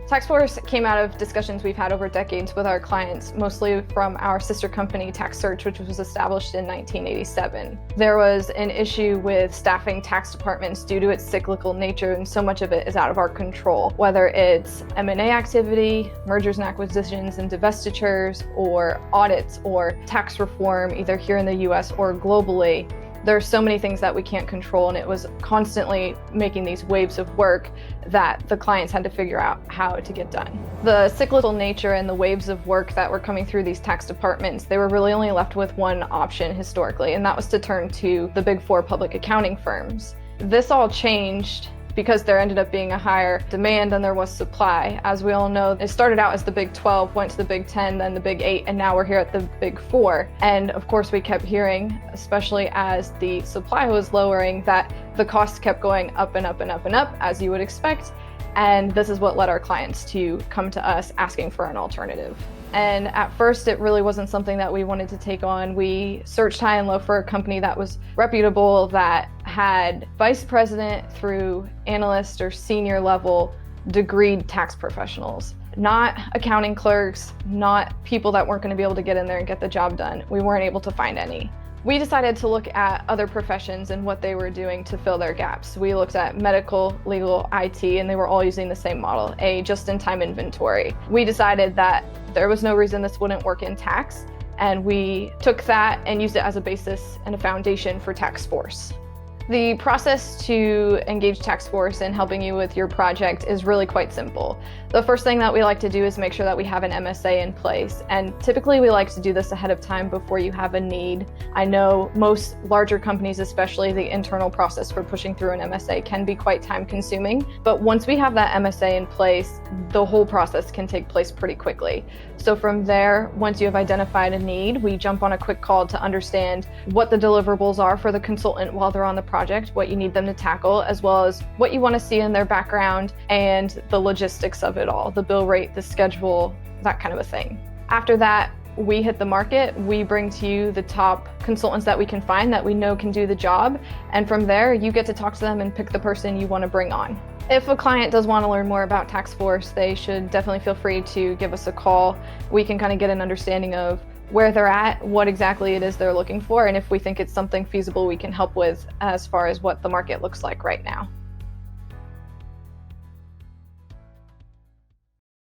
TaxForce came out of discussions we've had over decades with our clients, mostly from our sister company, TaxSearch, which was established in 1987. There was an issue with staffing tax departments due to its cyclical nature, and so much of it is out of our control, whether it's M&A activity, mergers and acquisitions and divestitures, or audits, or tax reform, either here in the US or globally. There are so many things that we can't control, and it was constantly making these waves of work that the clients had to figure out how to get done. The cyclical nature and the waves of work that were coming through these tax departments, they were really only left with one option historically, and that was to turn to the big four public accounting firms. This all changed because there ended up being a higher demand than there was supply. As we all know, it started out as the Big 12, went to the Big 10, then the Big 8, and now we're here at the Big 4. And of course, we kept hearing, especially as the supply was lowering, that the costs kept going up and up and up and up, as you would expect. And this is what led our clients to come to us asking for an alternative. And at first, it really wasn't something that we wanted to take on. We searched high and low for a company that was reputable, that had vice president through analyst or senior level degreed tax professionals, not accounting clerks, not people that weren't going to be able to get in there and get the job done. We weren't able to find any. We decided to look at other professions and what they were doing to fill their gaps. We looked at medical, legal, IT, and they were all using the same model, a just-in-time inventory. We decided that there was no reason this wouldn't work in tax, and we took that and used it as a basis and a foundation for TaxForce. The process to engage TaxForce in helping you with your project is really quite simple. The first thing that we like to do is make sure that we have an MSA in place, and typically we like to do this ahead of time before you have a need. I know most larger companies, especially, the internal process for pushing through an MSA can be quite time consuming, but once we have that MSA in place, the whole process can take place pretty quickly. So from there, once you have identified a need, we jump on a quick call to understand what the deliverables are for the consultant while they're on the project, what you need them to tackle, as well as what you want to see in their background and the logistics of it all, the bill rate, the schedule, that kind of a thing. After that, we hit the market. We bring to you the top consultants that we can find that we know can do the job. And from there, you get to talk to them and pick the person you want to bring on. If a client does want to learn more about TaxForce, they should definitely feel free to give us a call. We can kind of get an understanding of where they're at, what exactly it is they're looking for, and if we think it's something feasible we can help with as far as what the market looks like right now.